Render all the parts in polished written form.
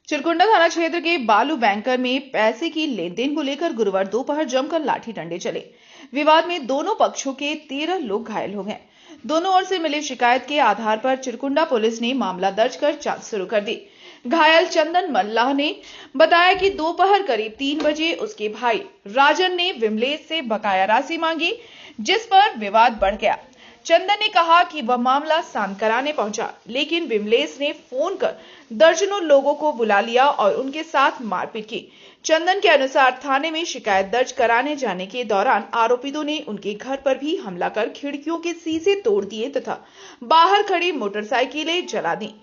चिरकुंडा थाना क्षेत्र के बालू बैंकर में पैसे की लेन देन को लेकर गुरुवार दोपहर जमकर लाठी डंडे चले। विवाद में दोनों पक्षों के 13 लोग घायल हो गए। दोनों ओर से मिली शिकायत के आधार पर चिरकुंडा पुलिस ने मामला दर्ज कर जांच शुरू कर दी। घायल चंदन मल्लाह ने बताया कि दोपहर करीब 3 बजे उसके भाई राजन ने विमलेश से बकाया राशि मांगी, जिस पर विवाद बढ़ गया। चंदन ने कहा कि वह मामला शांत कराने पहुंचा, लेकिन विमलेश ने फोन कर दर्जनों लोगों को बुला लिया और उनके साथ मारपीट की। चंदन के अनुसार थाने में शिकायत दर्ज कराने जाने के दौरान आरोपितों ने उनके घर पर भी हमला कर खिड़कियों के शीशे तोड़ दिए तथा बाहर खड़ी मोटरसाइकिलें जला दी।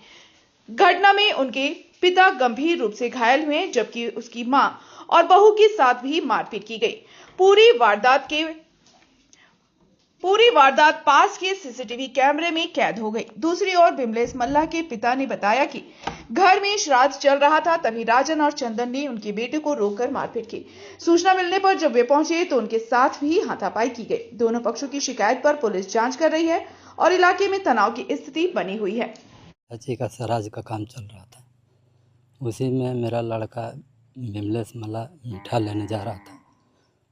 घटना में उनके पिता गंभीर रूप से घायल हुए, जबकि उसकी मां और बहू के साथ भी मारपीट की गई। पूरी वारदात पास के सीसीटीवी कैमरे में कैद हो गई। दूसरी ओर विमलेश मल्लाह के पिता ने बताया कि घर में श्राद्ध चल रहा था, तभी राजन और चंदन ने उनके बेटे को रोककर मारपीट की। सूचना मिलने पर जब वे पहुंचे तो उनके साथ भी हाथापाई की गई। दोनों पक्षों की शिकायत पर पुलिस जांच कर रही है और इलाके में तनाव की स्थिति बनी हुई है। चाची का सराज का काम चल रहा था, उसी में मेरा लड़का विमलेश मल्लाह मीठा लेने जा रहा था।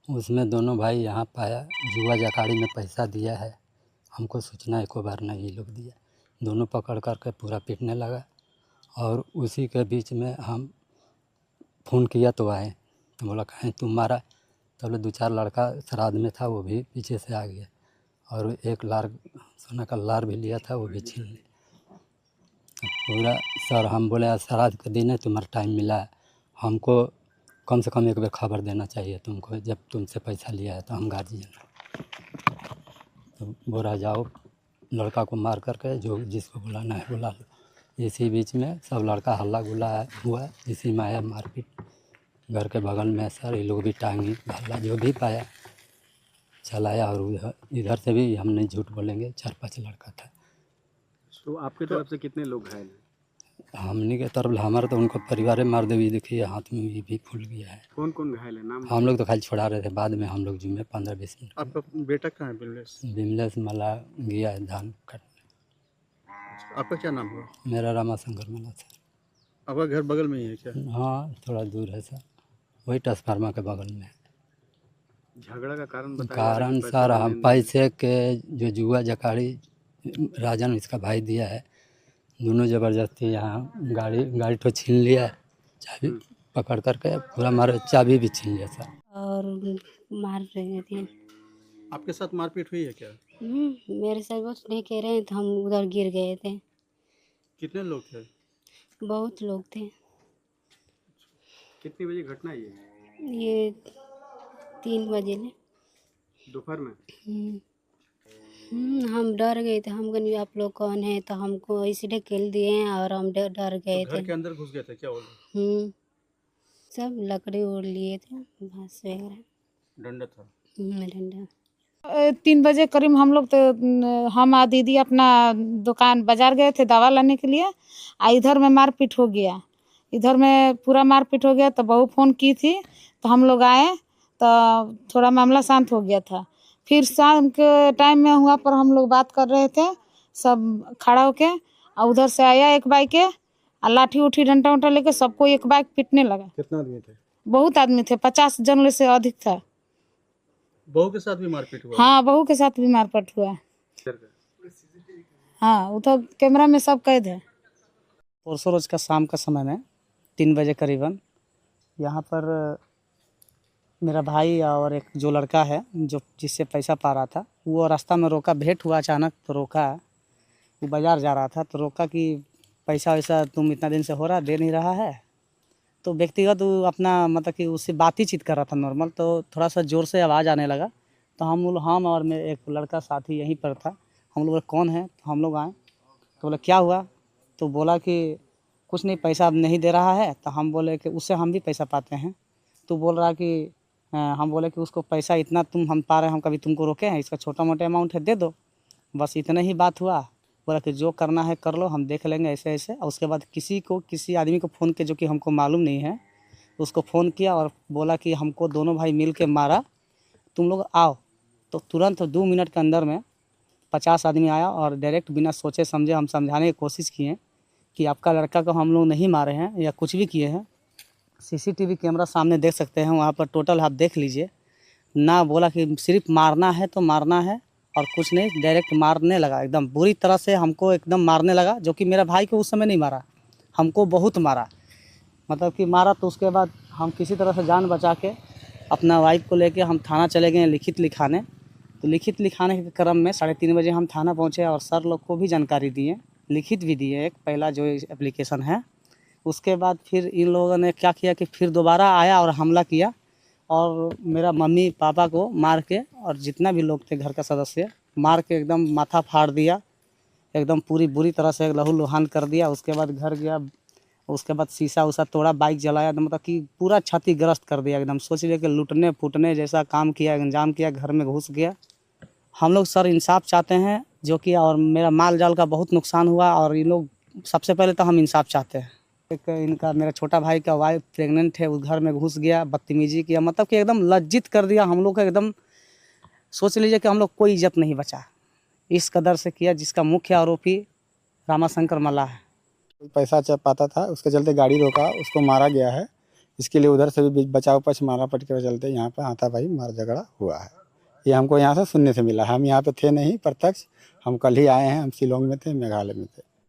उसमें दोनों भाई यहाँ पाया, जुआ जकाड़ी में पैसा दिया है, हमको सूचना एको बार नहीं ये लोग दिया। दोनों पकड़ करके पूरा पीटने लगा और उसी के बीच में हम फ़ोन किया तो आए, तो बोला कहीं तुम मारा। तो बोले 2-4 लड़का श्राद्ध में था, वो भी पीछे से आ गया और एक लार सोना का लार भी लिया था, वो भी छीन लिया। पूरा सर हम बोले आज श्राद्ध का दिन है, तुम्हारा टाइम मिला है, हमको कम से कम एक बार खबर देना चाहिए तुमको, जब तुमसे पैसा लिया है तो हम गार्जियन। तो बोला जाओ लड़का को मार करके जो जिसको बुलाना है बुला लो। इसी बीच में सब लड़का हल्ला गुल्ला हुआ, इसी में आया मारपीट। घर के बगल में सर ये लोग भी टांगी हल्ला जो भी पाया चलाया और इधर से भी हम नहीं झूठ बोलेंगे 4-5 लड़का था। तो आपकी तरफ से कितने लोग घायल हैं? हमने के तरफ हमारे तो उनको परिवार मार दे, देखिए हाथ में ये भी फूल गया है। कौन कौन घायल है, नाम? हम लोग तो खाली छोड़ा रहे थे, बाद में हम लोग जुम्मे 15-20 मिनट। आपका बेटा कहाँ है? विमलेश मल्लाह गया है धान काटने। आपका क्या नाम हुआ? मेरा रामाशंकर मल्लाह सर। आपका घर बगल में ही है क्या? हाँ थोड़ा दूर है सर, वही ट्रांसफार्मर के बगल में है। झगड़ा का कारण कारण सर हम पैसे के जो जुआ जकाड़ी राजन इसका भाई दिया है, दोनों ज़बरदस्ती यहाँ गाड़ी तो छीन लिया, चाबी पकड़ करके पूरा मारे, चाबी भी छीन लिया सर और मार रहे थे। आपके साथ मारपीट हुई है क्या? मेरे साथ बहुत नहीं कह रहे हैं, तो हम उधर गिर गए थे। कितने लोग थे? बहुत लोग थे। कितनी बजे घटना ये 3 बजे ने दोपहर में? हम डर गए थे, हम कहीं आप लोग कौन है, तो हमको इसलिए खेल दिए हैं और हम डर गए तो थे। घर के अंदर घुस गए थे क्या वो लोग? सब लकड़ी ओढ़ लिए थे, घास वगैरह, डंडा था? डंडा। 3 बजे करीब हम लोग तो हम आ दीदी अपना दुकान बाजार गए थे दवा लाने के लिए, इधर में मारपीट हो गया, इधर में पूरा मारपीट हो गया। तो बहू फ़ोन की थी तो हम लोग आए तो थोड़ा मामला शांत हो गया था। फिर शाम के टाइम में हुआ पर हम लोग बात कर रहे थे सब खड़ा होके, और उधर से आया एक बाइक के और लाठी उठी डंडा उंटा लेके सबको एक बाइक पीटने लगा। कितना आदमी थे? बहुत आदमी थे, 50 जन से अधिक था। बहू के साथ भी मारपीट हुआ? हाँ बहू के साथ भी मारपीट हुआ। हाँ वो तो कैमरा में सब कैद है। परसों रोज का शाम का समय में 3 बजे करीबन यहाँ पर मेरा भाई और एक जो लड़का है जो जिससे पैसा पा रहा था, वो रास्ता में रोका, भेंट हुआ अचानक। तो रोका, वो बाज़ार जा रहा था तो रोका कि पैसा वैसा तुम इतना दिन से हो रहा दे नहीं रहा है। तो व्यक्तिगत वो अपना मतलब कि उससे बातचीत कर रहा था नॉर्मल, तो थोड़ा सा ज़ोर से आवाज़ आने लगा। तो हम और मेरे एक लड़का साथी यहीं पर था, हम लोग कौन है, तो हम लोग आए तो बोले क्या हुआ, तो बोला कि कुछ नहीं, पैसा अब नहीं दे रहा है। तो हम बोले कि उससे हम भी पैसा पाते हैं। तो बोल रहा कि हम बोले कि उसको पैसा इतना हम पा रहे हैं, हम कभी तुमको रोके हैं, इसका छोटा मोटा अमाउंट है दे दो, बस इतना ही बात हुआ। बोला कि जो करना है कर लो, हम देख लेंगे ऐसे ऐसे। और उसके बाद किसी आदमी को फ़ोन किया जो कि हमको मालूम नहीं है, उसको फ़ोन किया और बोला कि हमको दोनों भाई मिल के मारा, तुम लोग आओ। तो तुरंत 2 मिनट के अंदर में 50 आदमी आया और डायरेक्ट बिना सोचे समझे हम समझाने की कोशिश किए कि आपका लड़का को हम लोग नहीं मारे हैं या कुछ भी किए हैं। सीसीटीवी कैमरा सामने देख सकते हैं, वहाँ पर टोटल आप देख लीजिए। ना बोला कि सिर्फ मारना है तो मारना है और कुछ नहीं, डायरेक्ट मारने लगा, एकदम बुरी तरह से हमको एकदम मारने लगा। जो कि मेरा भाई को उस समय नहीं मारा, हमको बहुत मारा। मतलब कि मारा तो उसके बाद हम किसी तरह से जान बचा के अपना वाइफ को लेके हम थाना चले गए लिखित लिखाने। तो लिखित लिखाने के क्रम में 3:30 बजे हम थाना पहुँचे और सर लोग को भी जानकारी दिए, लिखित भी दिए एक पहला जो एप्लीकेशन है। उसके बाद फिर इन लोगों ने क्या किया कि फिर दोबारा आया और हमला किया और मेरा मम्मी पापा को मार के और जितना भी लोग थे घर का सदस्य मार के एकदम माथा फाड़ दिया, एकदम पूरी बुरी तरह से लहूलुहान कर दिया। उसके बाद घर गया, उसके बाद शीशा उसा तोड़ा, बाइक जलाया, तो मतलब कि पूरा क्षतिग्रस्त कर दिया एकदम। सोच लिया कि लूटने फूटने जैसा काम किया, अंजाम किया, घर में घुस गया। हम लोग सर इंसाफ चाहते हैं जो कि, और मेरा माल जाल का बहुत नुकसान हुआ और ये लोग सबसे पहले तो हम इंसाफ चाहते हैं। एक इनका मेरा छोटा भाई का वाइफ प्रेग्नेंट है, उस घर में घुस गया, बदतमीजी किया, मतलब कि एकदम लज्जित कर दिया हम लोग का एकदम। सोच लीजिए कि हम लोग कोई इज्जत नहीं बचा, इस कदर से किया, जिसका मुख्य आरोपी रामाशंकर मल्ला है। पैसा पाता था, उसके चलते गाड़ी रोका, उसको मारा गया है। इसके लिए उधर से भी बचाव पक्ष मारा पट के चलते यहाँ पे हाथापाई मार झगड़ा हुआ है। ये हमको यहाँ से सुनने से मिला है, हम यहाँ पे थे नहीं प्रत्यक्ष, हम कल ही आए हैं, हम शिलोंग में थे, मेघालय में थे।